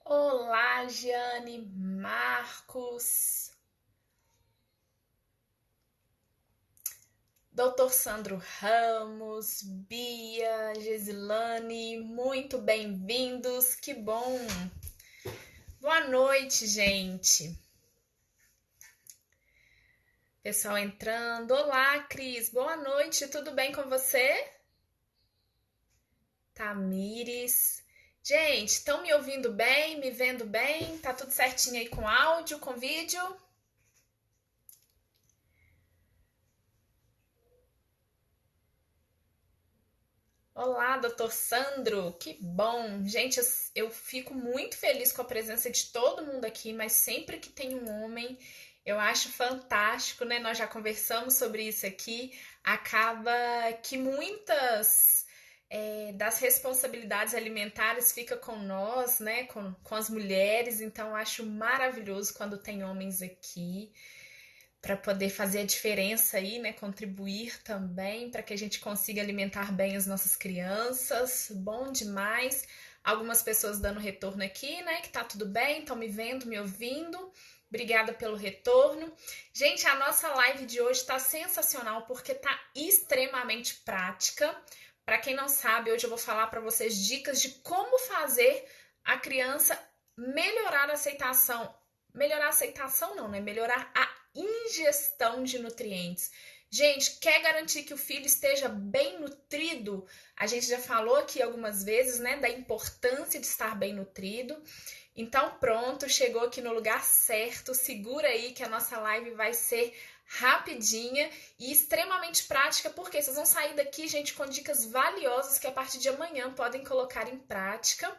Olá, Jane, Marcos, Dr. Sandro Ramos, Bia, Gesilane, muito bem-vindos, que bom! Boa noite, gente. Pessoal entrando. Olá, Cris, boa noite, tudo bem com você? Tamires. Gente, estão me ouvindo bem, me vendo bem? Tá tudo certinho aí com áudio, com vídeo? Olá, doutor Sandro, que bom! Gente, eu fico muito feliz com a presença de todo mundo aqui, mas sempre que tem um homem, eu acho fantástico, né? Nós já conversamos sobre isso aqui. Acaba que muitas das responsabilidades alimentares fica com nós, né? Com as mulheres, então eu acho maravilhoso quando tem homens aqui para poder fazer a diferença aí, né? Contribuir também para que a gente consiga alimentar bem as nossas crianças. Bom demais. Algumas pessoas dando retorno aqui, né? Que tá tudo bem, estão me vendo, me ouvindo. Obrigada pelo retorno. Gente, a nossa live de hoje está sensacional porque tá extremamente prática. Para quem não sabe, hoje eu vou falar para vocês dicas de como fazer a criança melhorar a aceitação. Melhorar a aceitação não, né? Melhorar a ingestão de nutrientes. Gente, quer garantir que o filho esteja bem nutrido? A gente já falou aqui algumas vezes, né, da importância de estar bem nutrido. Então, pronto, chegou aqui no lugar certo. Segura aí que a nossa live vai ser rapidinha e extremamente prática, porque vocês vão sair daqui, gente, com dicas valiosas que a partir de amanhã podem colocar em prática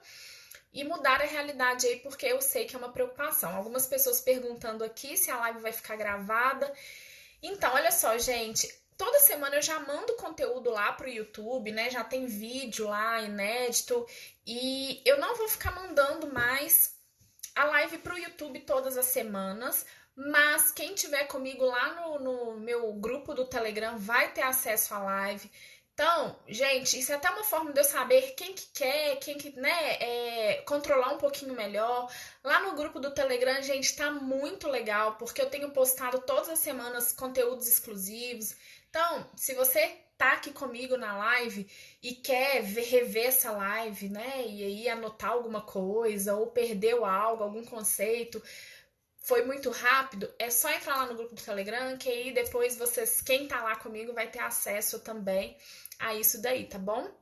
e mudar a realidade aí, porque eu sei que é uma preocupação. Algumas pessoas perguntando aqui se a live vai ficar gravada. Então, olha só, gente, toda semana eu já mando conteúdo lá pro YouTube, né? Já tem vídeo lá inédito e eu não vou ficar mandando mais a live pro YouTube todas as semanas, mas quem tiver comigo lá no meu grupo do Telegram vai ter acesso à live. Então, gente, isso é até uma forma de eu saber quem que quer, quem que, né, controlar um pouquinho melhor. Lá no grupo do Telegram, gente, tá muito legal, porque eu tenho postado todas as semanas conteúdos exclusivos. Então, se você tá aqui comigo na live e quer rever essa live, né, e aí anotar alguma coisa, ou perdeu algo, algum conceito, foi muito rápido, é só entrar lá no grupo do Telegram, que aí depois vocês, quem tá lá comigo, vai ter acesso também a isso daí, tá bom?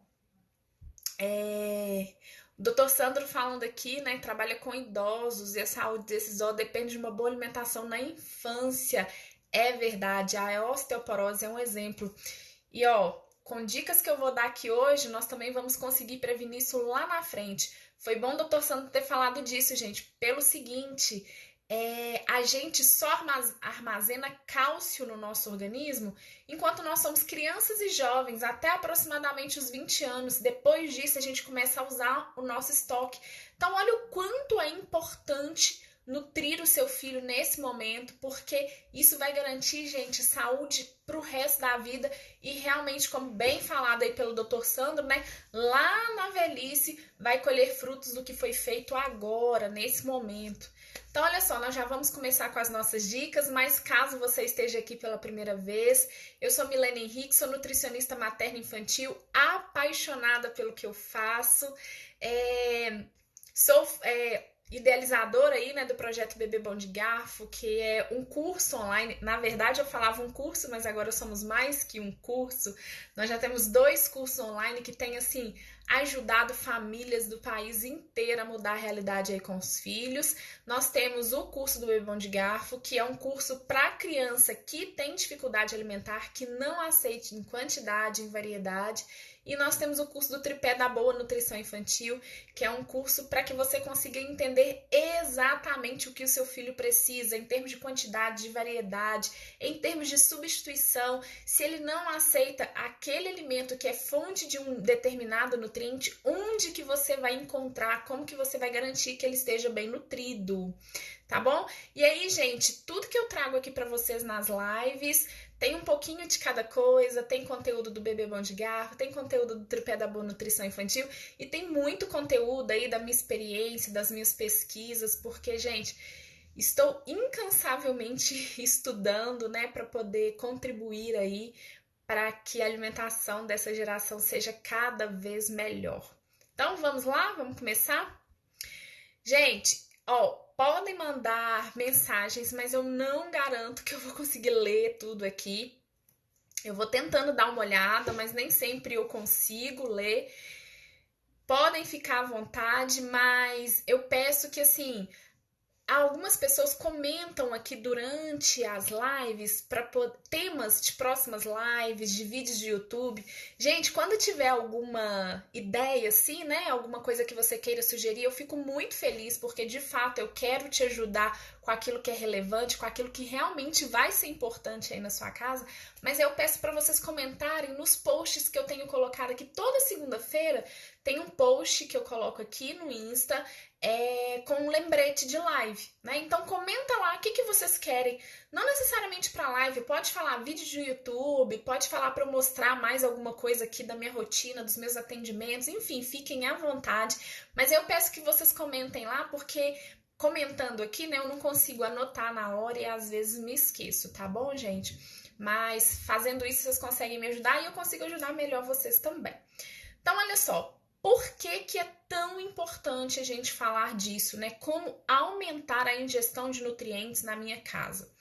O Dr. Sandro falando aqui, né, trabalha com idosos e a saúde desses idosos depende de uma boa alimentação na infância. É verdade, a osteoporose é um exemplo. E ó, com dicas que eu vou dar aqui hoje, nós também vamos conseguir prevenir isso lá na frente. Foi bom o Dr. Sandro ter falado disso, gente, pelo seguinte, a gente só armazena cálcio no nosso organismo enquanto nós somos crianças e jovens, até aproximadamente os 20 anos. Depois disso, a gente começa a usar o nosso estoque. Então, olha o quanto é importante nutrir o seu filho nesse momento, porque isso vai garantir, gente, saúde para o resto da vida e realmente, como bem falado aí pelo Dr. Sandro, né, lá na velhice vai colher frutos do que foi feito agora, nesse momento. Então, olha só, nós já vamos começar com as nossas dicas, mas caso você esteja aqui pela primeira vez, eu sou Milena Henrique, sou nutricionista materno-infantil, apaixonada pelo que eu faço, sou idealizadora aí, né, do projeto Bebê Bom de Garfo, que é um curso online. Na verdade, eu falava um curso, mas agora somos mais que um curso. Nós já temos 2 cursos online que têm, assim, ajudado famílias do país inteiro a mudar a realidade aí com os filhos. Nós temos o curso do Bebê Bom de Garfo, que é um curso para criança que tem dificuldade alimentar, que não aceite em quantidade, em variedade. E nós temos o curso do Tripé da Boa Nutrição Infantil, que é um curso para que você consiga entender exatamente o que o seu filho precisa, em termos de quantidade, de variedade, em termos de substituição. Se ele não aceita aquele alimento que é fonte de um determinado nutriente, onde que você vai encontrar, como que você vai garantir que ele esteja bem nutrido, tá bom? E aí, gente, tudo que eu trago aqui para vocês nas lives Tem um pouquinho de cada coisa, tem conteúdo do Bebê Bom de Garfo, tem conteúdo do Tripé da Boa Nutrição Infantil e tem muito conteúdo aí da minha experiência, das minhas pesquisas, porque, gente, estou incansavelmente estudando, né, para poder contribuir aí para que a alimentação dessa geração seja cada vez melhor. Então, vamos lá? Vamos começar? Gente, ó, podem mandar mensagens, mas eu não garanto que eu vou conseguir ler tudo aqui. Eu vou tentando dar uma olhada, mas nem sempre eu consigo ler. Podem ficar à vontade, mas eu peço que, assim, algumas pessoas comentam aqui durante as lives para temas de próximas lives, de vídeos de YouTube. Gente, quando tiver alguma ideia assim, né, alguma coisa que você queira sugerir, eu fico muito feliz porque de fato eu quero te ajudar com aquilo que é relevante, com aquilo que realmente vai ser importante aí na sua casa. Mas eu peço para vocês comentarem nos posts que eu tenho colocado aqui toda segunda-feira. Tem um post que eu coloco aqui no Insta com um lembrete de live, né? Então comenta lá o que vocês querem. Não necessariamente para live, pode falar vídeo de YouTube, pode falar para eu mostrar mais alguma coisa aqui da minha rotina, dos meus atendimentos, enfim, fiquem à vontade. Mas eu peço que vocês comentem lá, porque comentando aqui, né, eu não consigo anotar na hora e às vezes me esqueço, tá bom, gente? Mas fazendo isso vocês conseguem me ajudar e eu consigo ajudar melhor vocês também. Então, olha só. Por que é tão importante a gente falar disso, né? Como aumentar a ingestão de nutrientes na minha casa.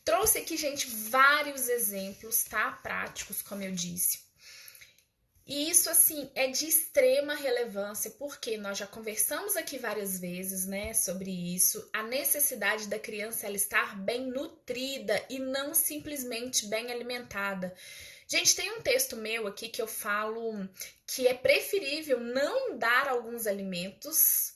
Trouxe aqui, gente, vários exemplos, tá? Práticos, como eu disse. E isso, assim, é de extrema relevância, porque nós já conversamos aqui várias vezes, né, sobre isso, a necessidade da criança ela estar bem nutrida e não simplesmente bem alimentada. Gente, tem um texto meu aqui que eu falo que é preferível não dar alguns alimentos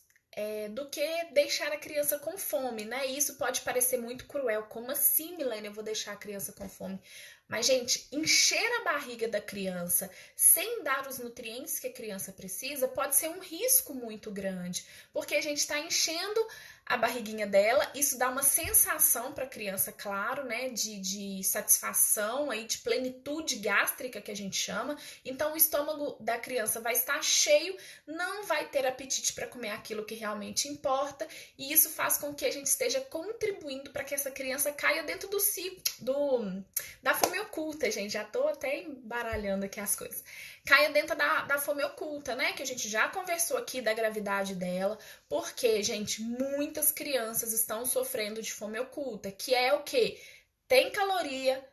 do que deixar a criança com fome, né? E isso pode parecer muito cruel. Como assim, Milena, eu vou deixar a criança com fome? Mas, gente, encher a barriga da criança sem dar os nutrientes que a criança precisa pode ser um risco muito grande, porque a gente está enchendo a barriguinha dela, isso dá uma sensação para a criança, claro, né, de satisfação, aí, de plenitude gástrica, que a gente chama. Então, o estômago da criança vai estar cheio, não vai ter apetite para comer aquilo que realmente importa, e isso faz com que a gente esteja contribuindo para que essa criança caia dentro do ciclo, da fome oculta, gente. Já tô até embaralhando aqui as coisas. Caia dentro da fome oculta, né? Que a gente já conversou aqui da gravidade dela. Porque, gente, muitas crianças estão sofrendo de fome oculta. Que é o quê? Tem caloria,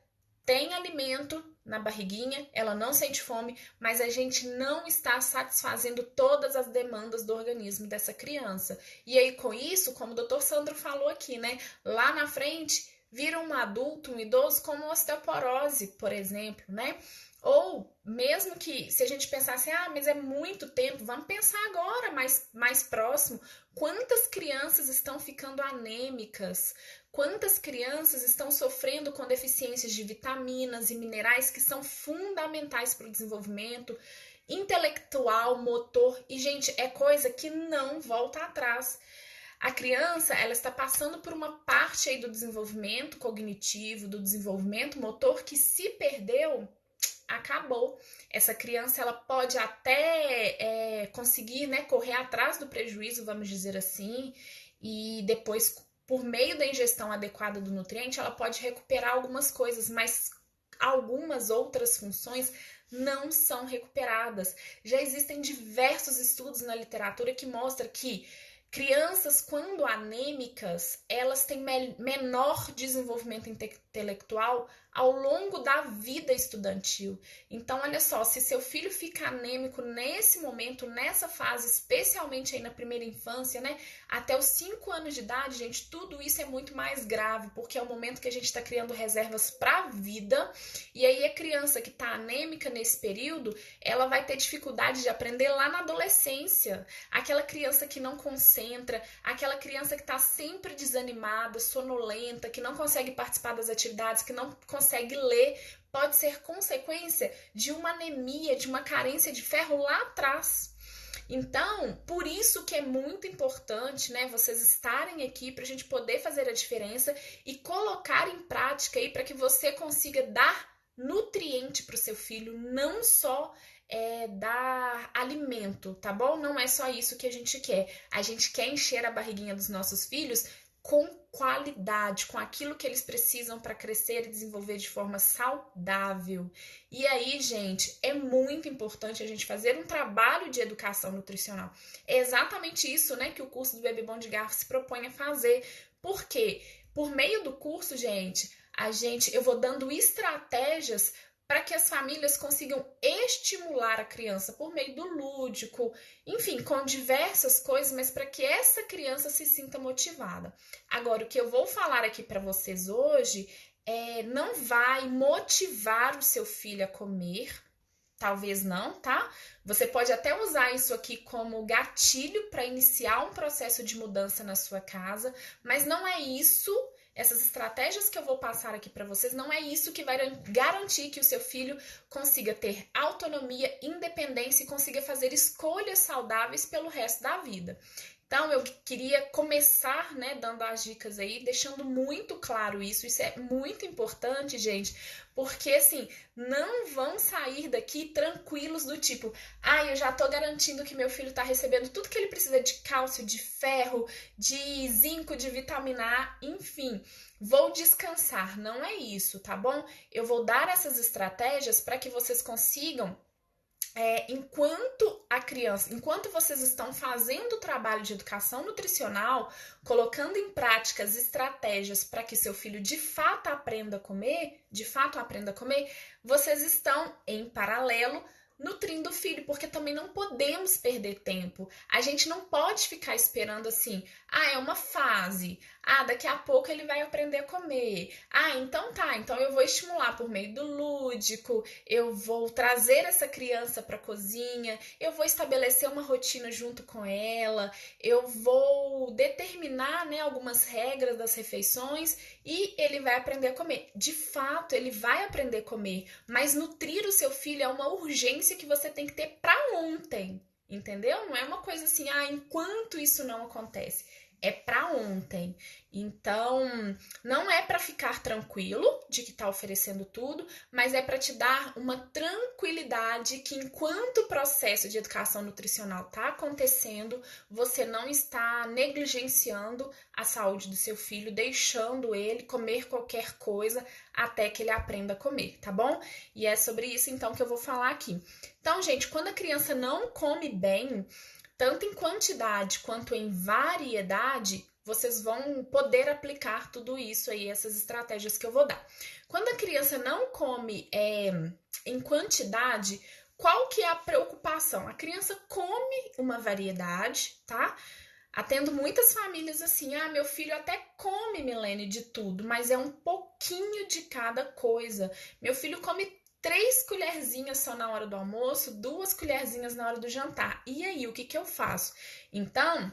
tem alimento na barriguinha, ela não sente fome, mas a gente não está satisfazendo todas as demandas do organismo dessa criança. E aí, com isso, como o doutor Sandro falou aqui, né? Lá na frente, vira um adulto, um idoso com osteoporose, por exemplo, né? Ou mesmo que, se a gente pensasse, mas é muito tempo, vamos pensar agora, mais próximo, quantas crianças estão ficando anêmicas, quantas crianças estão sofrendo com deficiências de vitaminas e minerais que são fundamentais para o desenvolvimento intelectual, motor, e, gente, é coisa que não volta atrás. A criança, ela está passando por uma parte aí do desenvolvimento cognitivo, do desenvolvimento motor, que se perdeu, acabou. Essa criança, ela pode até conseguir, né, correr atrás do prejuízo, vamos dizer assim, e depois, por meio da ingestão adequada do nutriente, ela pode recuperar algumas coisas, mas algumas outras funções não são recuperadas. Já existem diversos estudos na literatura que mostram que crianças, quando anêmicas, elas têm menor desenvolvimento intelectual ao longo da vida estudantil. Então, olha só, se seu filho fica anêmico nesse momento, nessa fase, especialmente aí na primeira infância, né, até os 5 anos de idade, gente, tudo isso é muito mais grave, porque é o momento que a gente está criando reservas para a vida, e aí a criança que está anêmica nesse período, ela vai ter dificuldade de aprender lá na adolescência. Aquela criança que não concentra, aquela criança que está sempre desanimada, sonolenta, que não consegue participar das atividades, que não consegue ler, pode ser consequência de uma anemia, de uma carência de ferro lá atrás. Então, por isso que é muito importante, né, vocês estarem aqui para a gente poder fazer a diferença e colocar em prática aí para que você consiga dar nutriente para o seu filho, não só dar alimento, tá bom? Não é só isso que a gente quer. A gente quer encher a barriguinha dos nossos filhos com qualidade, com aquilo que eles precisam para crescer e desenvolver de forma saudável. E aí, gente, é muito importante a gente fazer um trabalho de educação nutricional. É exatamente isso, né, que o curso do Bebê Bom de Garfo se propõe a fazer. Por quê? Por meio do curso, gente, eu vou dando estratégias para que as famílias consigam estimular a criança por meio do lúdico, enfim, com diversas coisas, mas para que essa criança se sinta motivada. Agora, o que eu vou falar aqui para vocês hoje não vai motivar o seu filho a comer, talvez não, tá? Você pode até usar isso aqui como gatilho para iniciar um processo de mudança na sua casa, mas não é isso. Essas estratégias que eu vou passar aqui para vocês, não é isso que vai garantir que o seu filho consiga ter autonomia, independência e consiga fazer escolhas saudáveis pelo resto da vida. Então, eu queria começar, né, dando as dicas aí, deixando muito claro isso. Isso é muito importante, gente, porque, assim, não vão sair daqui tranquilos do tipo, eu já tô garantindo que meu filho tá recebendo tudo que ele precisa de cálcio, de ferro, de zinco, de vitamina A, enfim, vou descansar. Não é isso, tá bom? Eu vou dar essas estratégias para que vocês consigam enquanto vocês estão fazendo o trabalho de educação nutricional, colocando em prática as estratégias para que seu filho de fato aprenda a comer, vocês estão em paralelo nutrindo o filho, porque também não podemos perder tempo. A gente não pode ficar esperando assim, é uma fase, daqui a pouco ele vai aprender a comer. Então tá, então eu vou estimular por meio do lúdico, eu vou trazer essa criança para a cozinha, eu vou estabelecer uma rotina junto com ela, eu vou determinar, né, algumas regras das refeições e ele vai aprender a comer. De fato, ele vai aprender a comer, mas nutrir o seu filho é uma urgência que você tem que ter para ontem, entendeu? Não é uma coisa assim, enquanto isso não acontece. É para ontem. Então, não é para ficar tranquilo de que tá oferecendo tudo, mas é para te dar uma tranquilidade que enquanto o processo de educação nutricional tá acontecendo, você não está negligenciando a saúde do seu filho, deixando ele comer qualquer coisa até que ele aprenda a comer, tá bom? E é sobre isso então que eu vou falar aqui. Então, gente, quando a criança não come bem, tanto em quantidade quanto em variedade, vocês vão poder aplicar tudo isso aí, essas estratégias que eu vou dar. Quando a criança não come em quantidade, qual que é a preocupação? A criança come uma variedade, tá? Atendo muitas famílias assim, meu filho até come, Milene, de tudo, mas é um pouquinho de cada coisa. Meu filho come 3 colherzinhas só na hora do almoço, 2 colherzinhas na hora do jantar. E aí, o que eu faço? Então,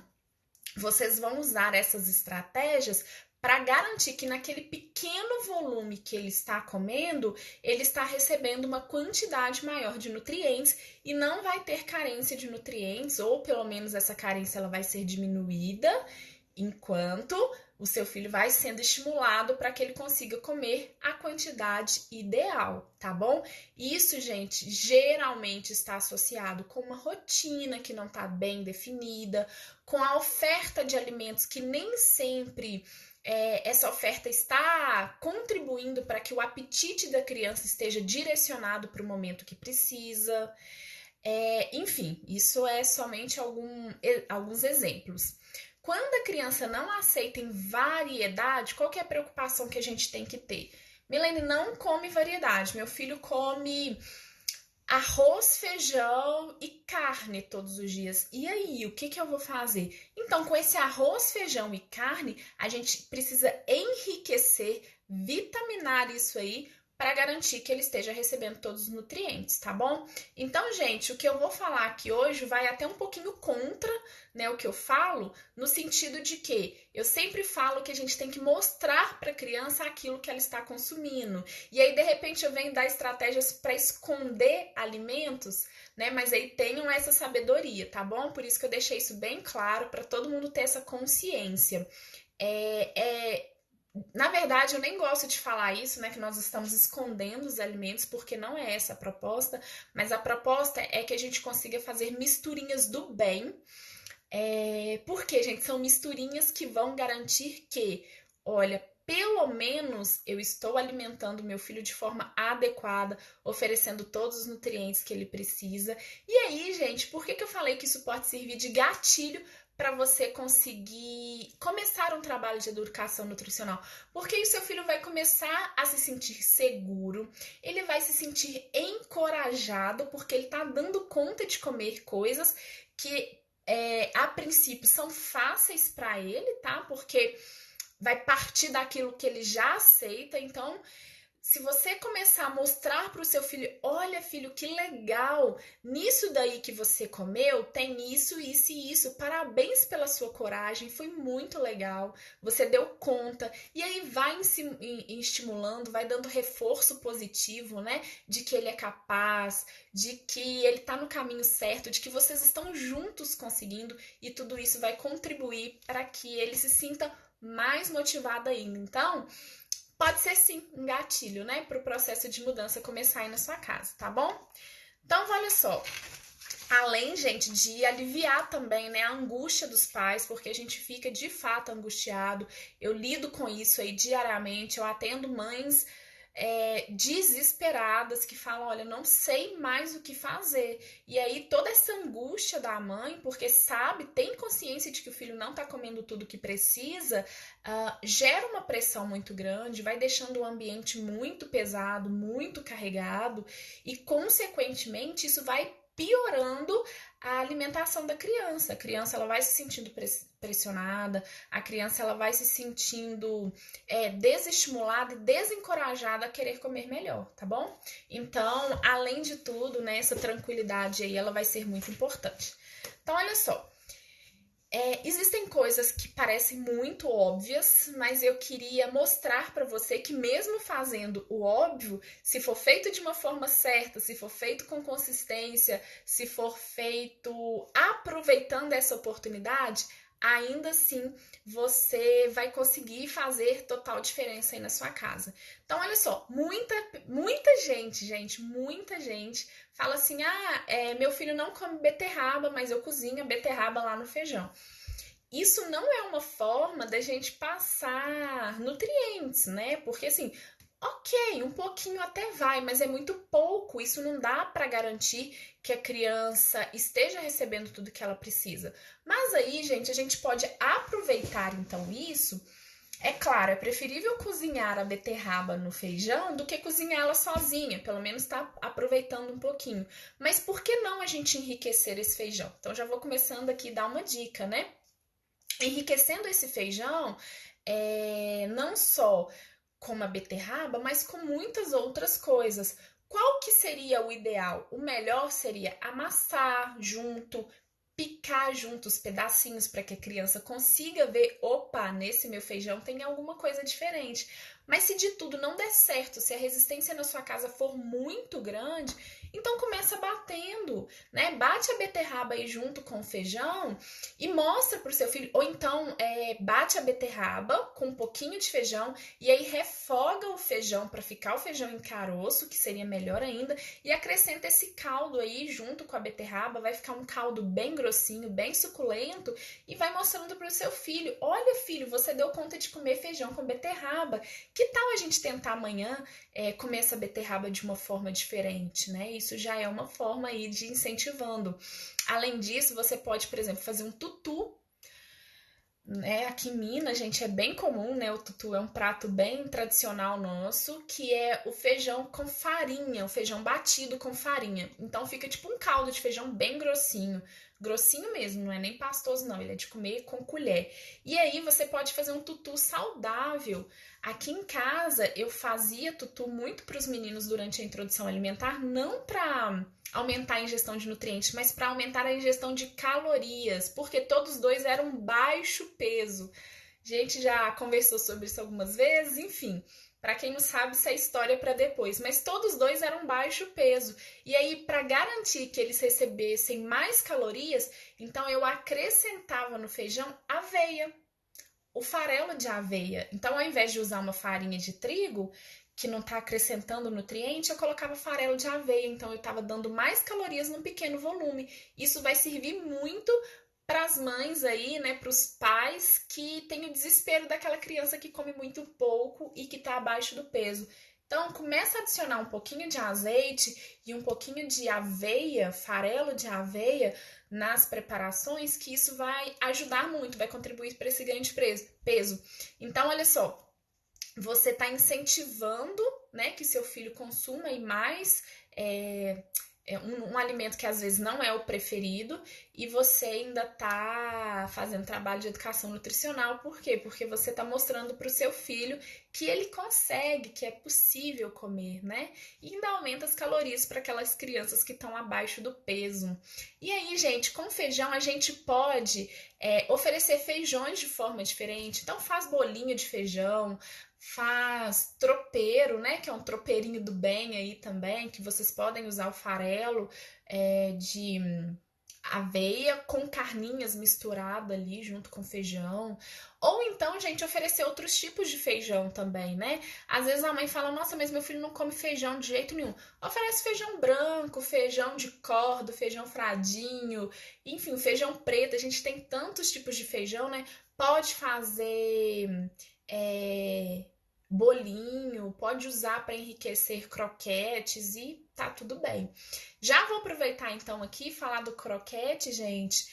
vocês vão usar essas estratégias para garantir que naquele pequeno volume que ele está comendo, ele está recebendo uma quantidade maior de nutrientes e não vai ter carência de nutrientes, ou pelo menos essa carência ela vai ser diminuída, enquanto o seu filho vai sendo estimulado para que ele consiga comer a quantidade ideal, tá bom? Isso, gente, geralmente está associado com uma rotina que não está bem definida, com a oferta de alimentos que nem sempre essa oferta está contribuindo para que o apetite da criança esteja direcionado para o momento que precisa. Enfim, isso é somente alguns exemplos. Quando a criança não aceita em variedade, qual que é a preocupação que a gente tem que ter? Milene não come variedade, meu filho come arroz, feijão e carne todos os dias. E aí, o que eu vou fazer? Então, com esse arroz, feijão e carne, a gente precisa enriquecer, vitaminar isso aí, para garantir que ele esteja recebendo todos os nutrientes, tá bom? Então, gente, o que eu vou falar aqui hoje vai até um pouquinho contra, né, o que eu falo, no sentido de que eu sempre falo que a gente tem que mostrar para a criança aquilo que ela está consumindo. E aí, de repente, eu venho dar estratégias para esconder alimentos, né? Mas aí tenham essa sabedoria, tá bom? Por isso que eu deixei isso bem claro para todo mundo ter essa consciência. Na verdade, eu nem gosto de falar isso, né? Que nós estamos escondendo os alimentos, porque não é essa a proposta, mas a proposta é que a gente consiga fazer misturinhas do bem. Porque, gente, são misturinhas que vão garantir que, olha, pelo menos eu estou alimentando meu filho de forma adequada, oferecendo todos os nutrientes que ele precisa. E aí, gente, por que eu falei que isso pode servir de gatilho para você conseguir começar um trabalho de educação nutricional? Porque aí o seu filho vai começar a se sentir seguro, ele vai se sentir encorajado, porque ele está dando conta de comer coisas que a princípio são fáceis para ele, tá? Porque vai partir daquilo que ele já aceita. Então, se você começar a mostrar para o seu filho, olha, filho, que legal, nisso daí que você comeu, tem isso, isso e isso, parabéns pela sua coragem, foi muito legal, você deu conta, e aí vai estimulando, vai dando reforço positivo, né, de que ele é capaz, de que ele tá no caminho certo, de que vocês estão juntos conseguindo, e tudo isso vai contribuir para que ele se sinta mais motivado ainda. Então, pode ser sim um gatilho, né, para o processo de mudança começar aí na sua casa, tá bom? Então, olha só, além, gente, de aliviar também, né, a angústia dos pais, porque a gente fica de fato angustiado, eu lido com isso aí diariamente, eu atendo mães desesperadas que falam, olha, não sei mais o que fazer. E aí toda essa angústia da mãe, porque sabe, tem consciência de que o filho não tá comendo tudo que precisa, gera uma pressão muito grande, vai deixando o ambiente muito pesado, muito carregado, e consequentemente isso vai piorando a alimentação da criança. A criança ela vai se sentindo pressionada, a criança ela vai se sentindo desestimulada e desencorajada a querer comer melhor, tá bom? Então, além de tudo, né, essa tranquilidade aí ela vai ser muito importante. Então, olha só, existem coisas que parecem muito óbvias, mas eu queria mostrar para você que mesmo fazendo o óbvio, se for feito de uma forma certa, se for feito com consistência, se for feito aproveitando essa oportunidade, ainda assim você vai conseguir fazer total diferença aí na sua casa. Então, olha só, muita gente fala assim, meu filho não come beterraba, mas eu cozinho a beterraba lá no feijão. Isso não é uma forma da gente passar nutrientes, né? Porque assim, ok, um pouquinho até vai, mas é muito pouco. Isso não dá para garantir que a criança esteja recebendo tudo que ela precisa. Mas aí, gente, a gente pode aproveitar então isso. É claro, é preferível cozinhar a beterraba no feijão do que cozinhá-la sozinha, pelo menos tá aproveitando um pouquinho. Mas por que não a gente enriquecer esse feijão? Então já vou começando aqui a dar uma dica, né? Enriquecendo esse feijão, não só com a beterraba, mas com muitas outras coisas. Qual que seria o ideal? O melhor seria amassar junto, picar junto os pedacinhos para que a criança consiga ver, opa, nesse meu feijão tem alguma coisa diferente. Mas se de tudo não der certo, se a resistência na sua casa for muito grande, então começa batendo, né? Bate a beterraba aí junto com o feijão e mostra pro seu filho, ou então bate a beterraba com um pouquinho de feijão e aí refoga o feijão para ficar o feijão em caroço, que seria melhor ainda, e acrescenta esse caldo aí junto com a beterraba, vai ficar um caldo bem grossinho, bem suculento, e vai mostrando pro seu filho, olha filho, você deu conta de comer feijão com beterraba, que tal a gente tentar amanhã comer essa beterraba de uma forma diferente, né? Isso já é uma forma aí de incentivando. Além disso, você pode, por exemplo, fazer um tutu, né? Aqui em Minas, gente, é bem comum, né? O tutu é um prato bem tradicional nosso, que é o feijão com farinha, o feijão batido com farinha. Então fica tipo um caldo de feijão bem grossinho. grossinho mesmo, não é nem pastoso não, ele é de comer com colher. E aí você pode fazer um tutu saudável. Aqui em casa eu fazia tutu muito para os meninos durante a introdução alimentar, não para aumentar a ingestão de nutrientes, mas para aumentar a ingestão de calorias, porque todos dois eram baixo peso. A gente já conversou sobre isso algumas vezes, enfim. Para quem não sabe, isso é história para depois. Mas todos dois eram baixo peso. E aí, para garantir que eles recebessem mais calorias, então eu acrescentava no feijão aveia, o farelo de aveia. Então, ao invés de usar uma farinha de trigo, que não está acrescentando nutriente, eu colocava farelo de aveia. Então, eu estava dando mais calorias num pequeno volume. Isso vai servir muito para as mães aí, né, para os pais que têm o desespero daquela criança que come muito pouco e que está abaixo do peso. Então, começa a adicionar um pouquinho de azeite e um pouquinho de aveia, farelo de aveia, nas preparações, que isso vai ajudar muito, vai contribuir para esse ganho de peso. Então, olha só, você está incentivando, né, que seu filho consuma e mais um alimento que às vezes não é o preferido, e você ainda tá fazendo trabalho de educação nutricional. Por quê? Porque você tá mostrando para o seu filho que ele consegue, que é possível comer, né? E ainda aumenta as calorias para aquelas crianças que estão abaixo do peso. E aí, gente, com feijão a gente pode oferecer feijões de forma diferente. Então faz bolinho de feijão, faz tropeiro, né? Que é um tropeirinho do bem aí também, que vocês podem usar o farelo de aveia com carninhas misturado ali junto com feijão. Ou então, gente, oferecer outros tipos de feijão também, né? Às vezes a mãe fala, nossa, mas meu filho não come feijão de jeito nenhum. Oferece feijão branco, feijão de corda, feijão fradinho, enfim, feijão preto. A gente tem tantos tipos de feijão, né? Pode fazer bolinho, pode usar para enriquecer croquetes e tá tudo bem. Já vou aproveitar então aqui e falar do croquete, gente,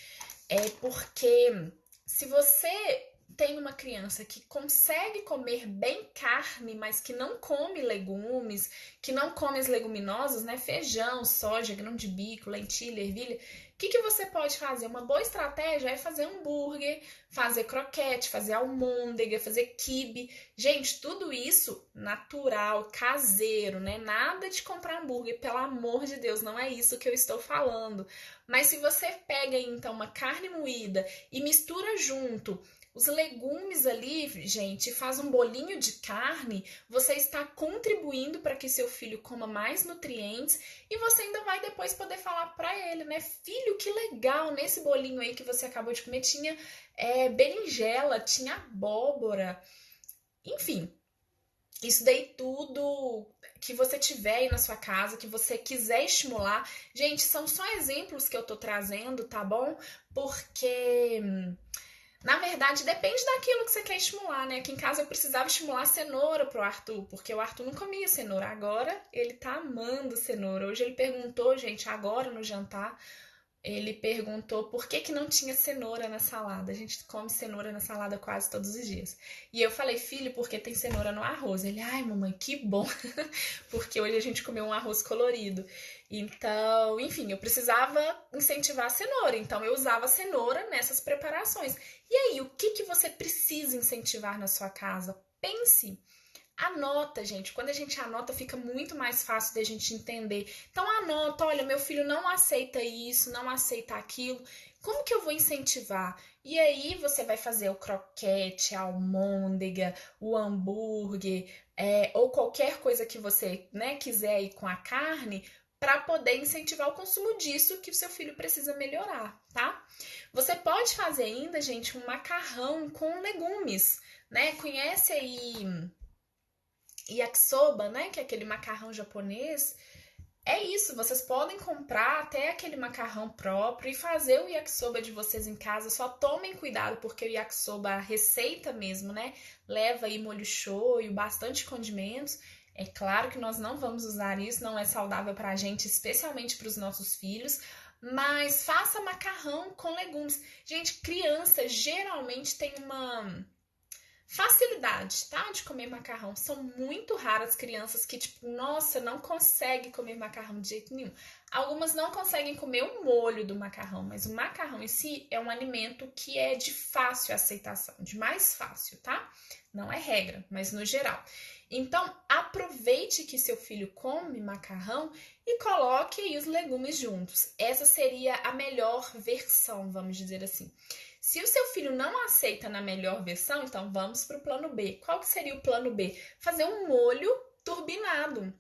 porque se você tem uma criança que consegue comer bem carne, mas que não come legumes, que não come as leguminosas, né? Feijão, soja, grão de bico, lentilha, ervilha. O que você pode fazer? Uma boa estratégia é fazer hambúrguer, fazer croquete, fazer almôndega, fazer quibe. Gente, tudo isso natural, caseiro, né? Nada de comprar hambúrguer, pelo amor de Deus, não é isso que eu estou falando. Mas se você pega então uma carne moída e mistura junto os legumes ali, gente, faz um bolinho de carne, você está contribuindo para que seu filho coma mais nutrientes e você ainda vai depois poder falar para ele, né? Filho, que legal, nesse bolinho aí que você acabou de comer tinha berinjela, tinha abóbora, enfim. Isso daí tudo que você tiver aí na sua casa, que você quiser estimular. Gente, são só exemplos que eu tô trazendo, tá bom? Porque na verdade, depende daquilo que você quer estimular, né? Aqui em casa eu precisava estimular cenoura pro Arthur, porque o Arthur não comia cenoura. Agora ele tá amando cenoura. Hoje ele perguntou, gente, agora no jantar, ele perguntou por que não tinha cenoura na salada. A gente come cenoura na salada quase todos os dias. E eu falei, filho, porque tem cenoura no arroz. Ele, ai, mamãe, que bom. Porque hoje a gente comeu um arroz colorido. Então, enfim, eu precisava incentivar a cenoura. Então, eu usava a cenoura nessas preparações. E aí, o que você precisa incentivar na sua casa? Pense. Anota, gente. Quando a gente anota, fica muito mais fácil da gente entender. Então, anota, olha, meu filho não aceita isso, não aceita aquilo. Como que eu vou incentivar? E aí, você vai fazer o croquete, a almôndega, o hambúrguer, ou qualquer coisa que você, né, quiser ir com a carne, para poder incentivar o consumo disso que o seu filho precisa melhorar, tá? Você pode fazer ainda, gente, um macarrão com legumes, né? Conhece aí yakisoba, né? Que é aquele macarrão japonês. É isso, vocês podem comprar até aquele macarrão próprio e fazer o yakisoba de vocês em casa. Só tomem cuidado, porque o yakisoba, a receita mesmo, né? Leva aí molho shoyu, bastante condimentos. É claro que nós não vamos usar isso, não é saudável pra gente, especialmente para os nossos filhos. Mas faça macarrão com legumes. Gente, criança geralmente tem uma facilidade, tá? De comer macarrão. São muito raras crianças que, tipo, nossa, não conseguem comer macarrão de jeito nenhum. Algumas não conseguem comer o molho do macarrão, mas o macarrão em si é um alimento que é de fácil aceitação, de mais fácil, tá? Não é regra, mas no geral. Então, aproveite que seu filho come macarrão e coloque aí os legumes juntos. Essa seria a melhor versão, vamos dizer assim. Se o seu filho não aceita na melhor versão, então vamos para o plano B. Qual que seria o plano B? Fazer um molho turbinado.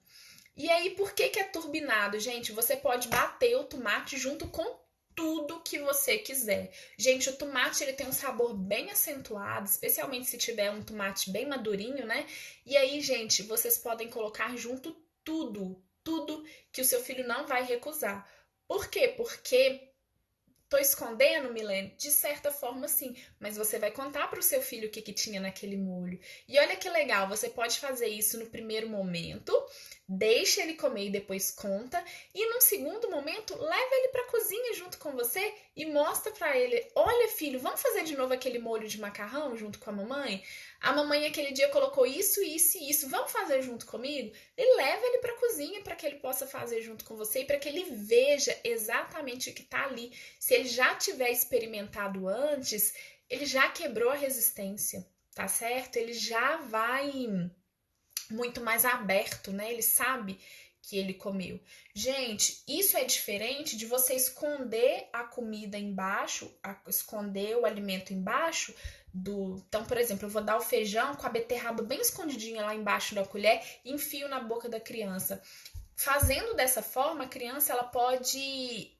E aí, por que é turbinado, gente? Você pode bater o tomate junto com tudo que você quiser. Gente, o tomate ele tem um sabor bem acentuado, especialmente se tiver um tomate bem madurinho, né? E aí, gente, vocês podem colocar junto tudo que o seu filho não vai recusar. Por quê? Porque tô escondendo, Milene? De certa forma, sim. Mas você vai contar para o seu filho o que tinha naquele molho. E olha que legal, você pode fazer isso no primeiro momento, deixa ele comer e depois conta. E num segundo momento, leva ele para a cozinha junto com você e mostra para ele: olha, filho, vamos fazer de novo aquele molho de macarrão junto com a mamãe? A mamãe aquele dia colocou isso, isso e isso. Vamos fazer junto comigo? E leva ele para a cozinha para que ele possa fazer junto com você e para que ele veja exatamente o que está ali. Se ele já tiver experimentado antes, ele já quebrou a resistência, tá certo? Ele já vai muito mais aberto, né? Ele sabe que ele comeu. Gente, isso é diferente de você esconder a comida embaixo, esconder o alimento embaixo do... Então, por exemplo, eu vou dar o feijão com a beterraba bem escondidinha lá embaixo da colher e enfio na boca da criança. Fazendo dessa forma, a criança ela pode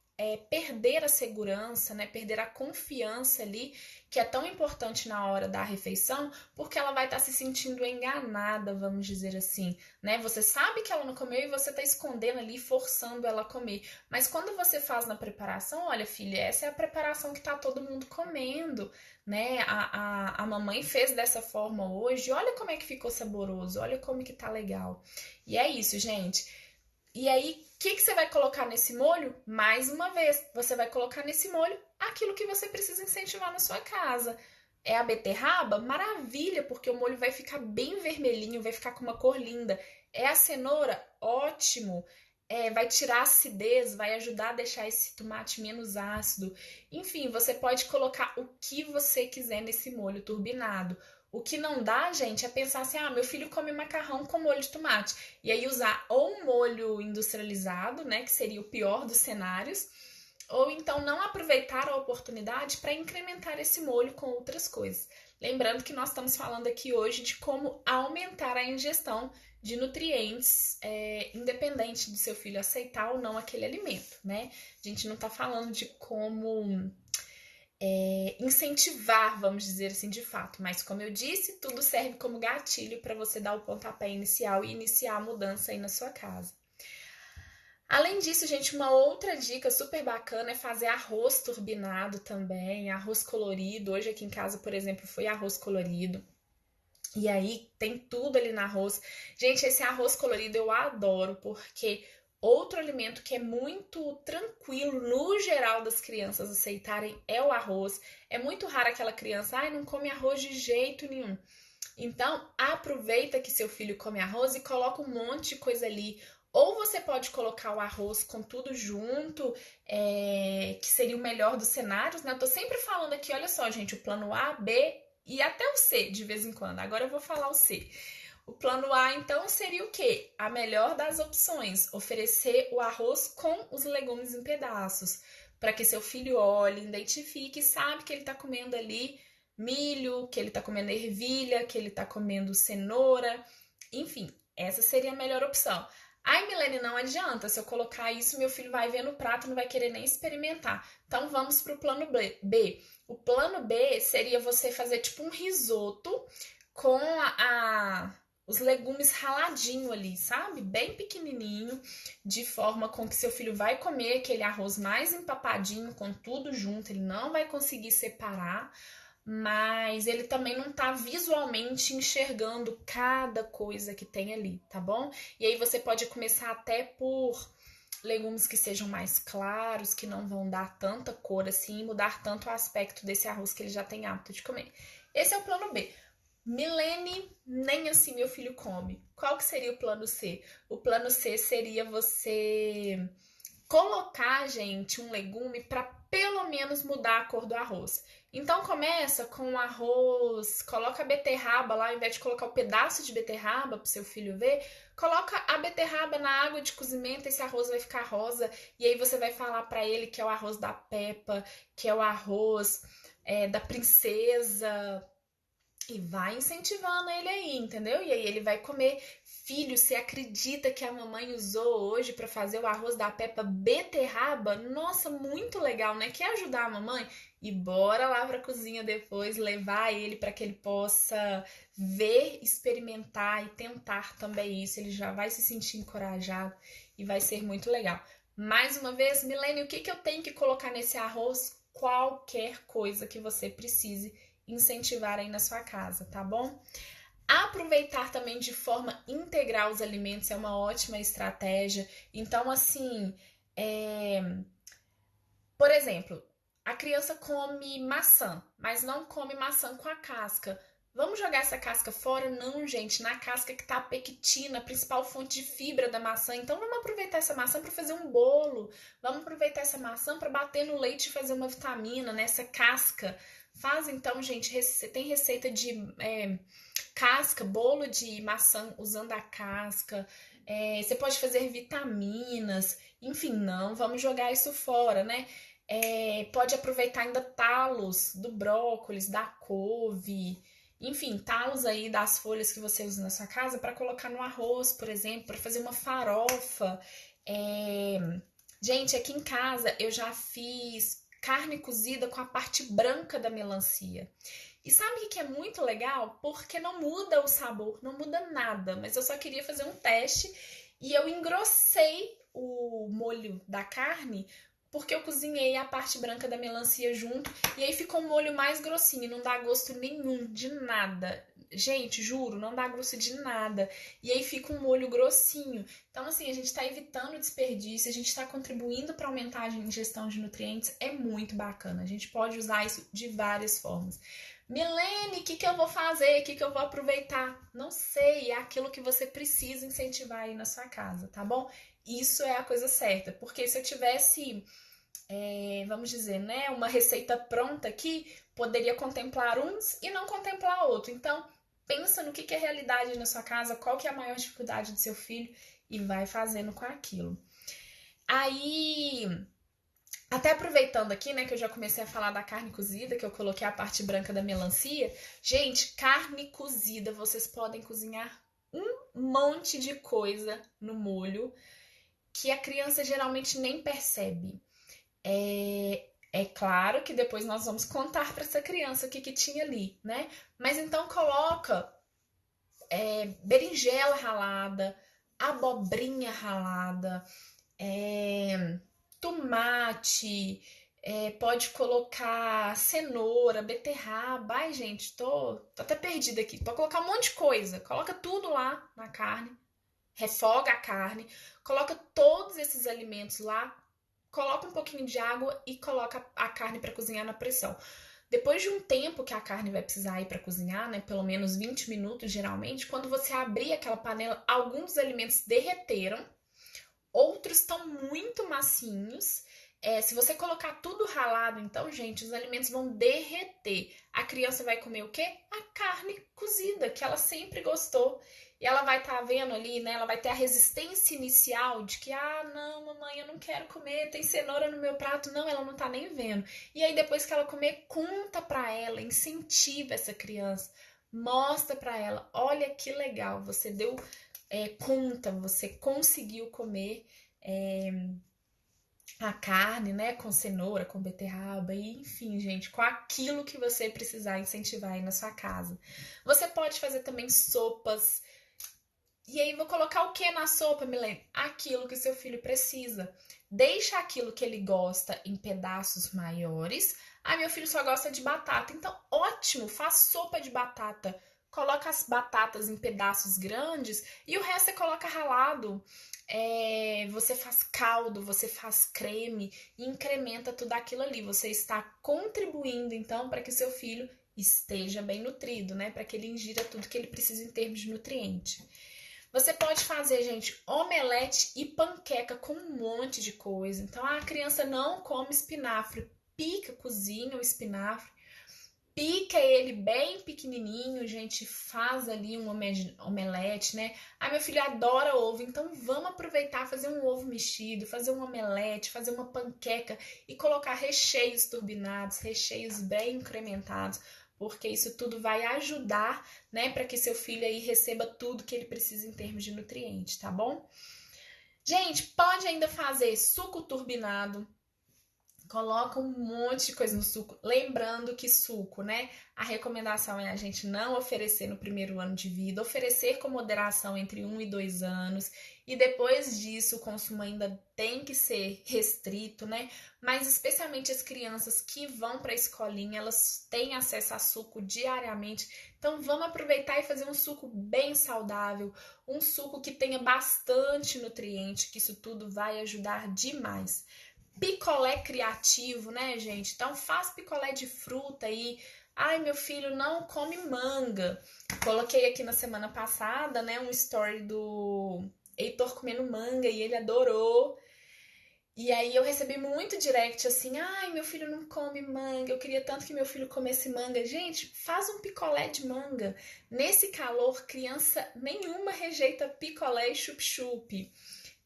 perder a segurança, né? Perder a confiança ali, que é tão importante na hora da refeição, porque ela vai estar se sentindo enganada, vamos dizer assim, né? Você sabe que ela não comeu e você está escondendo ali, forçando ela a comer. Mas quando você faz na preparação, olha, filha, essa é a preparação que está todo mundo comendo, né? A mamãe fez dessa forma hoje, olha como é que ficou saboroso, olha como que tá legal. E é isso, gente. E aí, o que você vai colocar nesse molho? Mais uma vez, você vai colocar nesse molho aquilo que você precisa incentivar na sua casa. É a beterraba? Maravilha, porque o molho vai ficar bem vermelhinho, vai ficar com uma cor linda. É a cenoura? Ótimo. Vai tirar a acidez, vai ajudar a deixar esse tomate menos ácido. Enfim, você pode colocar o que você quiser nesse molho turbinado. O que não dá, gente, é pensar assim: ah, meu filho come macarrão com molho de tomate. E aí usar ou um molho industrializado, né, que seria o pior dos cenários, ou então não aproveitar a oportunidade para incrementar esse molho com outras coisas. Lembrando que nós estamos falando aqui hoje de como aumentar a ingestão de nutrientes, independente do seu filho aceitar ou não aquele alimento, né? A gente não está falando de como incentivar, vamos dizer assim, de fato. Mas, como eu disse, tudo serve como gatilho para você dar o pontapé inicial e iniciar a mudança aí na sua casa. Além disso, gente, uma outra dica super bacana é fazer arroz turbinado também, arroz colorido. Hoje aqui em casa, por exemplo, foi arroz colorido. E aí tem tudo ali no arroz. Gente, esse arroz colorido eu adoro, porque outro alimento que é muito tranquilo, no geral, das crianças aceitarem é o arroz. É muito raro aquela criança, ai, não come arroz de jeito nenhum. Então, aproveita que seu filho come arroz e coloca um monte de coisa ali. Ou você pode colocar o arroz com tudo junto, que seria o melhor dos cenários, né? Eu tô sempre falando aqui, olha só, gente, o plano A, B e até o C de vez em quando. Agora eu vou falar o C. O plano A, então, seria o quê? A melhor das opções, oferecer o arroz com os legumes em pedaços, para que seu filho olhe, identifique e sabe que ele está comendo ali milho, que ele está comendo ervilha, que ele está comendo cenoura, enfim, essa seria a melhor opção. Ai, Milene, não adianta, se eu colocar isso, meu filho vai ver no prato e não vai querer nem experimentar. Então, vamos para o plano B. O plano B seria você fazer tipo um risoto com os legumes raladinho ali, sabe? Bem pequenininho, de forma com que seu filho vai comer aquele arroz mais empapadinho com tudo junto, ele não vai conseguir separar, mas ele também não tá visualmente enxergando cada coisa que tem ali, tá bom? E aí você pode começar até por legumes que sejam mais claros, que não vão dar tanta cor assim, mudar tanto o aspecto desse arroz que ele já tem hábito de comer. Esse é o plano B. Milene, nem assim meu filho come. Qual que seria o plano C? O plano C seria você colocar, gente, um legume para pelo menos mudar a cor do arroz. Então começa com o arroz, coloca a beterraba lá, ao invés de colocar o pedaço de beterraba para seu filho ver, coloca a beterraba na água de cozimento, esse arroz vai ficar rosa, e aí você vai falar para ele que é o arroz da Peppa, que é o arroz da princesa, e vai incentivando ele aí, entendeu? E aí ele vai comer. Filho, você acredita que a mamãe usou hoje para fazer o arroz da Peppa beterraba? Nossa, muito legal, né? Quer ajudar a mamãe? E bora lá para a cozinha depois levar ele para que ele possa ver, experimentar e tentar também isso. Ele já vai se sentir encorajado e vai ser muito legal. Mais uma vez, Milene, o que eu tenho que colocar nesse arroz? Qualquer coisa que você precise incentivar aí na sua casa, tá bom? Aproveitar também de forma integral os alimentos é uma ótima estratégia. Então, assim, por exemplo, a criança come maçã, mas não come maçã com a casca. Vamos jogar essa casca fora? Não, gente, na casca que tá a pectina, a principal fonte de fibra da maçã. Então vamos aproveitar essa maçã para fazer um bolo. Vamos aproveitar essa maçã para bater no leite e fazer uma vitamina nessa casca. Faz então, gente, tem receita de casca, bolo de maçã usando a casca. Você pode fazer vitaminas. Enfim, não vamos jogar isso fora, né? Pode aproveitar ainda talos do brócolis, da couve, enfim, talos aí das folhas que você usa na sua casa para colocar no arroz, por exemplo, para fazer uma farofa. É, Gente, aqui em casa eu já fiz carne cozida com a parte branca da melancia. E sabe o que é muito legal? Porque não muda o sabor, não muda nada. Mas eu só queria fazer um teste e eu engrossei o molho da carne porque eu cozinhei a parte branca da melancia junto e aí ficou um molho mais grossinho, não dá gosto nenhum de nada. Gente, juro, não dá gosto de nada. E aí fica um molho grossinho. Então, assim, a gente está evitando desperdício, a gente está contribuindo para aumentar a ingestão de nutrientes. É muito bacana. A gente pode usar isso de várias formas. Milene, o que eu vou fazer? O que eu vou aproveitar? Não sei, é aquilo que você precisa incentivar aí na sua casa, tá bom? Isso é a coisa certa, porque se eu tivesse, vamos dizer, né, uma receita pronta aqui, poderia contemplar uns e não contemplar outro. Então, pensa no que é realidade na sua casa, qual que é a maior dificuldade do seu filho e vai fazendo com aquilo. Aí, até aproveitando aqui, né, que eu já comecei a falar da carne cozida, que eu coloquei a parte branca da melancia. Gente, carne cozida, vocês podem cozinhar um monte de coisa no molho que a criança geralmente nem percebe. É claro que depois nós vamos contar para essa criança o que tinha ali, né? Mas então coloca berinjela ralada, abobrinha ralada, tomate, pode colocar cenoura, beterraba. Ai, gente, tô até perdida aqui. Pode colocar um monte de coisa. Coloca tudo lá na carne, refoga a carne, coloca todos esses alimentos lá, coloca um pouquinho de água e coloca a carne para cozinhar na pressão. Depois de um tempo que a carne vai precisar ir para cozinhar, né, pelo menos 20 minutos geralmente, quando você abrir aquela panela, alguns dos alimentos derreteram, outros estão muito macinhos. Se você colocar tudo ralado, então, gente, os alimentos vão derreter. A criança vai comer o quê? A carne cozida, que ela sempre gostou. E ela vai estar vendo ali, né? Ela vai ter a resistência inicial de que, não, mamãe, eu não quero comer, tem cenoura no meu prato. Não, ela não tá nem vendo. E aí, depois que ela comer, conta pra ela, incentiva essa criança. Mostra pra ela, olha que legal, você deu conta, você conseguiu comer a carne, né, com cenoura, com beterraba, e enfim, gente, com aquilo que você precisar incentivar aí na sua casa. Você pode fazer também sopas. E aí, vou colocar o que na sopa, Milene? Aquilo que seu filho precisa. Deixa aquilo que ele gosta em pedaços maiores. Meu filho só gosta de batata. Então, ótimo, faz sopa de batata. Coloca as batatas em pedaços grandes e o resto você coloca ralado. Você faz caldo, você faz creme e incrementa tudo aquilo ali. Você está contribuindo, então, para que seu filho esteja bem nutrido, né? Para que ele ingira tudo que ele precisa em termos de nutriente. Você pode fazer, gente, omelete e panqueca com um monte de coisa. Então, a criança não come espinafre, pica, cozinha o espinafre, pica ele bem pequenininho, gente, faz ali um omelete, né? Ah, meu filho adora ovo, então vamos aproveitar, fazer um ovo mexido, fazer um omelete, fazer uma panqueca e colocar recheios turbinados, recheios bem incrementados, porque isso tudo vai ajudar, né, para que seu filho aí receba tudo que ele precisa em termos de nutriente, tá bom? Gente, pode ainda fazer suco turbinado, coloca um monte de coisa no suco. Lembrando que suco, né? A recomendação é a gente não oferecer no primeiro ano de vida, oferecer com moderação entre 1 e 2 anos. E depois disso, o consumo ainda tem que ser restrito, né? Mas especialmente as crianças que vão para a escolinha, elas têm acesso a suco diariamente. Então vamos aproveitar e fazer um suco bem saudável, um suco que tenha bastante nutriente, que isso tudo vai ajudar demais. Picolé criativo, né, gente? Então faz picolé de fruta aí. Ai, meu filho não come manga. Coloquei aqui na semana passada, né, um story do Heitor comendo manga e ele adorou. E aí eu recebi muito direct assim: ai, meu filho não come manga, eu queria tanto que meu filho comesse manga. Gente, faz um picolé de manga. Nesse calor, criança nenhuma rejeita picolé e chup-chup.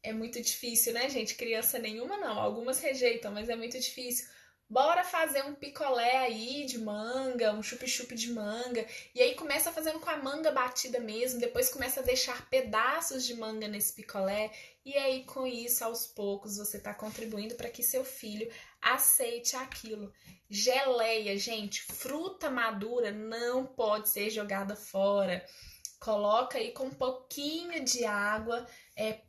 É muito difícil, né, gente? Criança nenhuma não. Algumas rejeitam, mas é muito difícil. Bora fazer um picolé aí de manga, um chup-chup de manga. E aí começa fazendo com a manga batida mesmo, depois começa a deixar pedaços de manga nesse picolé. E aí com isso, aos poucos, você tá contribuindo para que seu filho aceite aquilo. Geleia, gente, fruta madura não pode ser jogada fora. Coloca aí com um pouquinho de água,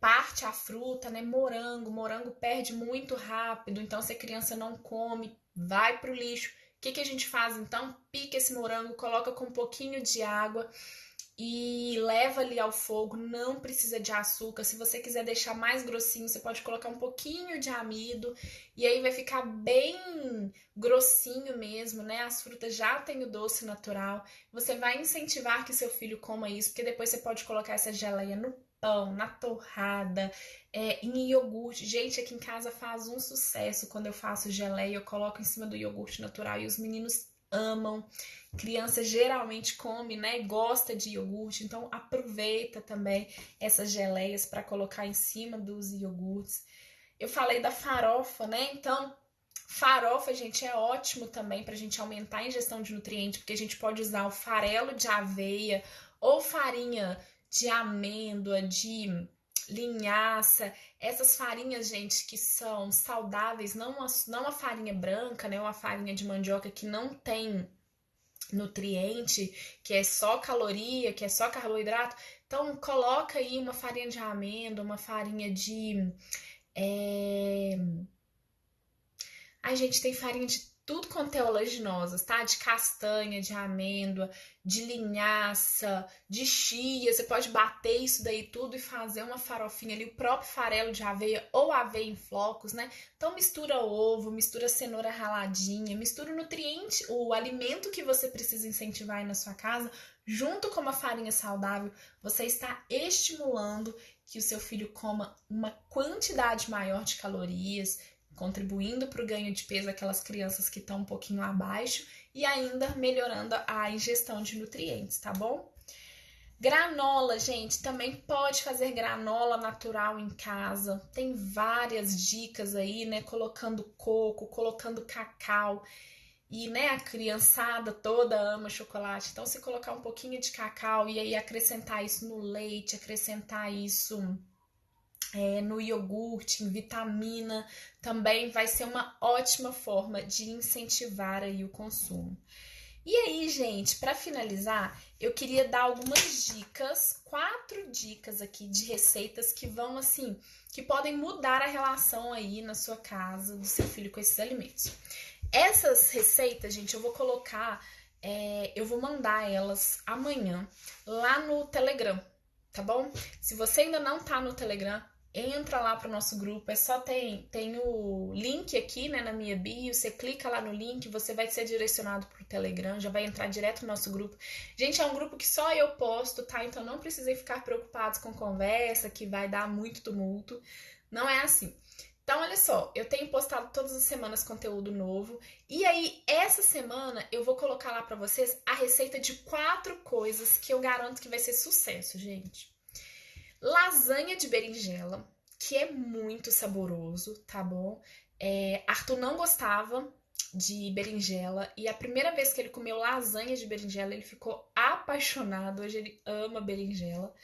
parte a fruta, né? Morango perde muito rápido, então se a criança não come, vai pro lixo. O que que a gente faz então? Pica esse morango, coloca com um pouquinho de água e leva ali ao fogo, não precisa de açúcar. Se você quiser deixar mais grossinho, você pode colocar um pouquinho de amido e aí vai ficar bem grossinho mesmo, né? As frutas já têm o doce natural. Você vai incentivar que seu filho coma isso, porque depois você pode colocar essa geleia no pão, na torrada, em iogurte. Gente, aqui em casa faz um sucesso quando eu faço geleia, eu coloco em cima do iogurte natural e os meninos amam. Criança geralmente come, né? Gosta de iogurte, então aproveita também essas geleias para colocar em cima dos iogurtes. Eu falei da farofa, né? Então, farofa, gente, é ótimo também para a gente aumentar a ingestão de nutrientes, porque a gente pode usar o farelo de aveia ou farinha de amêndoa, de linhaça, essas farinhas, gente, que são saudáveis, não a farinha branca, né? Ou a farinha de mandioca que não tem nutriente, que é só caloria, que é só carboidrato. Então, coloca aí uma farinha de amêndoa, uma farinha de. É... Ai, gente, tem farinha de tudo quanto é oleaginosas, tá? De castanha, de amêndoa, de linhaça, de chia. Você pode bater isso daí tudo e fazer uma farofinha ali, o próprio farelo de aveia ou aveia em flocos, né? Então mistura ovo, mistura cenoura raladinha, mistura o nutriente, o alimento que você precisa incentivar aí na sua casa, junto com uma farinha saudável. Você está estimulando que o seu filho coma uma quantidade maior de calorias, contribuindo para o ganho de peso aquelas crianças que estão um pouquinho abaixo e ainda melhorando a ingestão de nutrientes, tá bom? Granola, gente, também pode fazer granola natural em casa. Tem várias dicas aí, né? Colocando coco, colocando cacau. E, né, a criançada toda ama chocolate. Então, se colocar um pouquinho de cacau e aí acrescentar isso no leite, acrescentar isso no iogurte, em vitamina, também vai ser uma ótima forma de incentivar aí o consumo. E aí, gente, para finalizar, eu queria dar algumas dicas, 4 dicas aqui de receitas que vão assim, que podem mudar a relação aí na sua casa do seu filho com esses alimentos. Essas receitas, gente, eu vou colocar, eu vou mandar elas amanhã lá no Telegram, tá bom? Se você ainda não tá no Telegram, entra lá pro nosso grupo, é só tem o link aqui, né, na minha bio, você clica lá no link, você vai ser direcionado pro Telegram, já vai entrar direto no nosso grupo. Gente, é um grupo que só eu posto, tá? Então não precisei ficar preocupados com conversa, que vai dar muito tumulto. Não é assim. Então, olha só, eu tenho postado todas as semanas conteúdo novo. E aí, essa semana, eu vou colocar lá pra vocês a receita de 4 coisas que eu garanto que vai ser sucesso, gente. Lasanha de berinjela, que é muito saboroso, tá bom? Arthur não gostava de berinjela e a primeira vez que ele comeu lasanha de berinjela, ele ficou apaixonado. Hoje ele ama berinjela.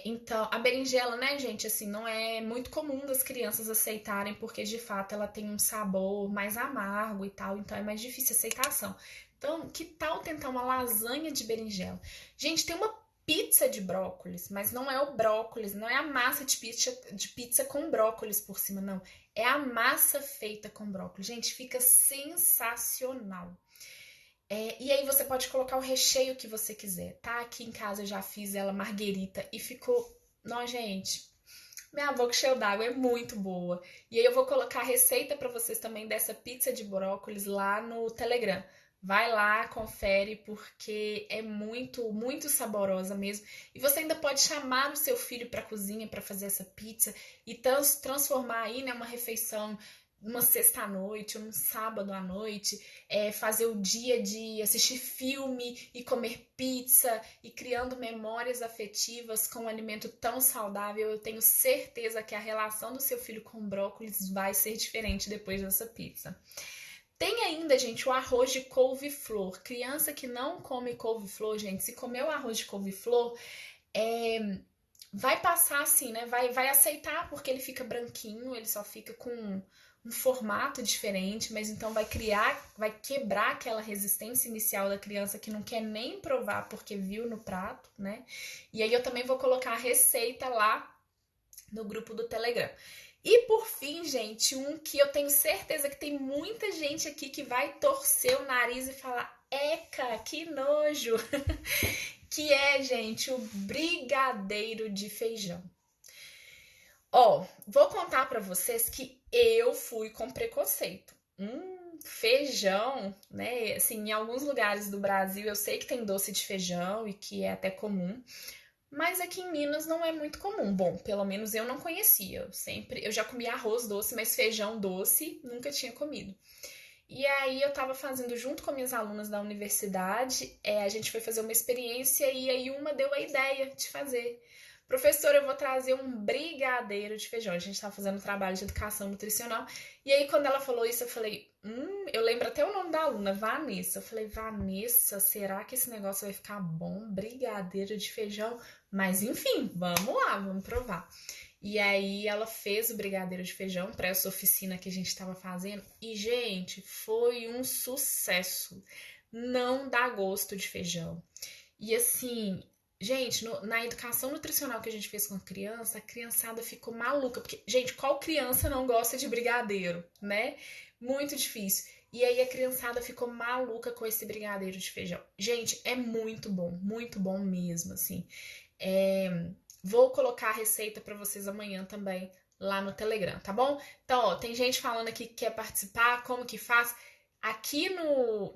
Então, a berinjela, né, gente, assim, não é muito comum das crianças aceitarem, porque de fato ela tem um sabor mais amargo e tal, então é mais difícil a aceitação. Então, que tal tentar uma lasanha de berinjela? Gente, tem uma pizza de brócolis, mas não é o brócolis, não é a massa de pizza com brócolis por cima, não. É a massa feita com brócolis. Gente, fica sensacional. E aí você pode colocar o recheio que você quiser, tá? Aqui em casa eu já fiz ela marguerita e ficou... Não, gente, minha boca cheia d'água, é muito boa. E aí eu vou colocar a receita pra vocês também dessa pizza de brócolis lá no Telegram. Vai lá, confere, porque é muito, muito saborosa mesmo. E você ainda pode chamar o seu filho pra cozinha pra fazer essa pizza e transformar aí, né, uma refeição uma sexta-noite, um sábado à noite, fazer o dia de assistir filme e comer pizza e criando memórias afetivas com um alimento tão saudável. Eu tenho certeza que a relação do seu filho com brócolis vai ser diferente depois dessa pizza. Tem ainda, gente, o arroz de couve-flor. Criança que não come couve-flor, gente, se comer o arroz de couve-flor, vai passar assim, né? Vai aceitar porque ele fica branquinho, ele só fica com um formato diferente, mas então vai quebrar aquela resistência inicial da criança que não quer nem provar porque viu no prato, né? E aí eu também vou colocar a receita lá no grupo do Telegram. E por fim, gente, um que eu tenho certeza que tem muita gente aqui que vai torcer o nariz e falar: "Eca, que nojo!" que é, gente, o brigadeiro de feijão. Vou contar pra vocês que eu fui com preconceito. Feijão, né? Assim, em alguns lugares do Brasil eu sei que tem doce de feijão e que é até comum, mas aqui em Minas não é muito comum. Bom, pelo menos eu não conhecia. Eu já comi arroz doce, mas feijão doce nunca tinha comido. E aí eu tava fazendo junto com minhas alunas da universidade, a gente foi fazer uma experiência e aí uma deu a ideia de fazer. Professora, eu vou trazer um brigadeiro de feijão. A gente tava fazendo um trabalho de educação nutricional. E aí, quando ela falou isso, eu falei, eu lembro até o nome da aluna, Vanessa. Eu falei, Vanessa, será que esse negócio vai ficar bom? Brigadeiro de feijão? Mas enfim, vamos lá, vamos provar. E aí ela fez o brigadeiro de feijão para essa oficina que a gente estava fazendo. E, gente, foi um sucesso. Não dá gosto de feijão. E assim, gente, na educação nutricional que a gente fez com a criançada ficou maluca. Porque, gente, qual criança não gosta de brigadeiro, né? Muito difícil. E aí a criançada ficou maluca com esse brigadeiro de feijão. Gente, é muito bom mesmo, assim. Vou colocar a receita para vocês amanhã também lá no Telegram, tá bom? Então, tem gente falando aqui que quer participar, como que faz? Aqui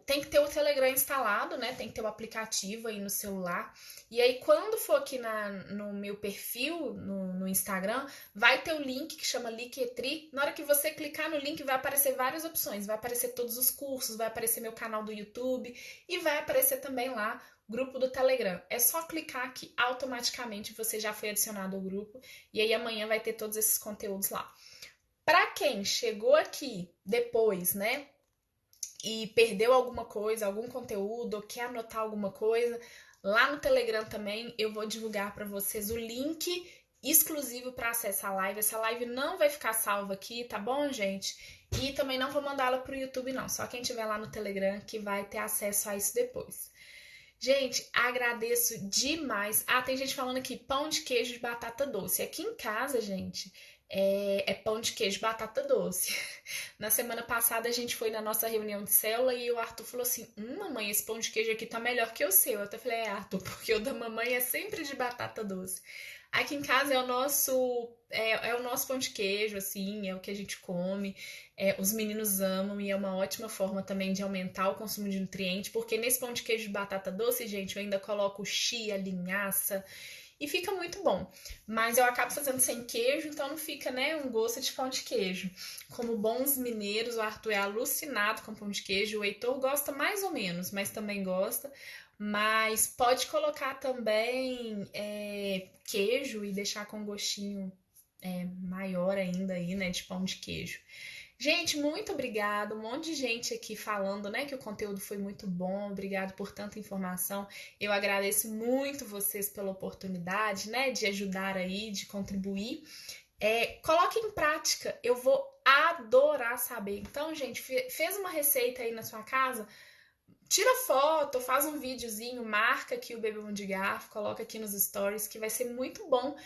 tem que ter o Telegram instalado, né? Tem que ter o aplicativo aí no celular. E aí, quando for aqui no meu perfil, no Instagram, vai ter o link que chama Linktree. Na hora que você clicar no link, vai aparecer várias opções. Vai aparecer todos os cursos, vai aparecer meu canal do YouTube e vai aparecer também lá grupo do Telegram. É só clicar que automaticamente você já foi adicionado ao grupo e aí amanhã vai ter todos esses conteúdos lá. Para quem chegou aqui depois, né, e perdeu alguma coisa, algum conteúdo, ou quer anotar alguma coisa, lá no Telegram também eu vou divulgar para vocês o link exclusivo para acessar a live. Essa live não vai ficar salva aqui, tá bom, gente? E também não vou mandá-la pro YouTube, não. Só quem tiver lá no Telegram que vai ter acesso a isso depois. Gente, agradeço demais. Tem gente falando aqui, pão de queijo de batata doce. Aqui em casa, gente, é pão de queijo, batata doce. Na semana passada a gente foi na nossa reunião de célula e o Arthur falou assim: mamãe, esse pão de queijo aqui tá melhor que o seu. Eu até falei: é, Arthur, porque o da mamãe é sempre de batata doce. Aqui em casa é o nosso pão de queijo, assim, é o que a gente come. Os meninos amam e é uma ótima forma também de aumentar o consumo de nutrientes, porque nesse pão de queijo de batata doce, gente, eu ainda coloco chia, linhaça e fica muito bom. Mas eu acabo fazendo sem queijo, então não fica, né, um gosto de pão de queijo. Como bons mineiros, o Arthur é alucinado com pão de queijo, o Heitor gosta mais ou menos, mas também gosta. Mas pode colocar também queijo e deixar com gostinho maior ainda aí, né, de pão de queijo. Gente, muito obrigada. Um monte de gente aqui falando, né, que o conteúdo foi muito bom. Obrigado por tanta informação. Eu agradeço muito vocês pela oportunidade, né, de ajudar aí, de contribuir. Coloque em prática. Eu vou adorar saber. Então, gente, fez uma receita aí na sua casa? Tira foto, faz um videozinho, marca aqui o Bebê Bom de Garfo, coloca aqui nos stories, que vai ser muito bom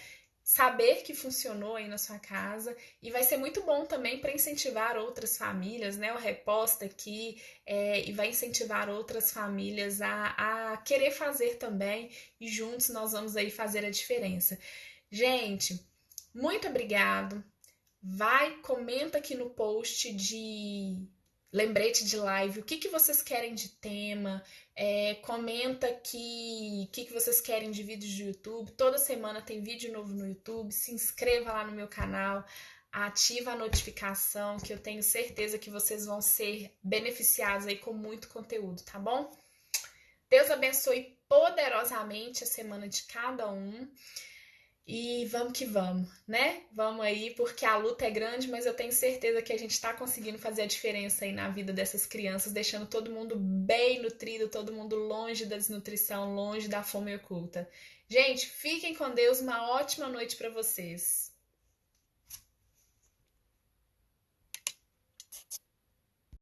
saber que funcionou aí na sua casa e vai ser muito bom também para incentivar outras famílias, né? O reposta aqui e vai incentivar outras famílias a querer fazer também e juntos nós vamos aí fazer a diferença. Gente, muito obrigado. Vai, comenta aqui no post de lembrete de live, o que que vocês querem de tema, comenta aqui o que que vocês querem de vídeos de YouTube, toda semana tem vídeo novo no YouTube, se inscreva lá no meu canal, ativa a notificação, que eu tenho certeza que vocês vão ser beneficiados aí com muito conteúdo, tá bom? Deus abençoe poderosamente a semana de cada um. E vamos que vamos, né? Vamos aí, porque a luta é grande, mas eu tenho certeza que a gente está conseguindo fazer a diferença aí na vida dessas crianças, deixando todo mundo bem nutrido, todo mundo longe da desnutrição, longe da fome oculta. Gente, fiquem com Deus, uma ótima noite para vocês.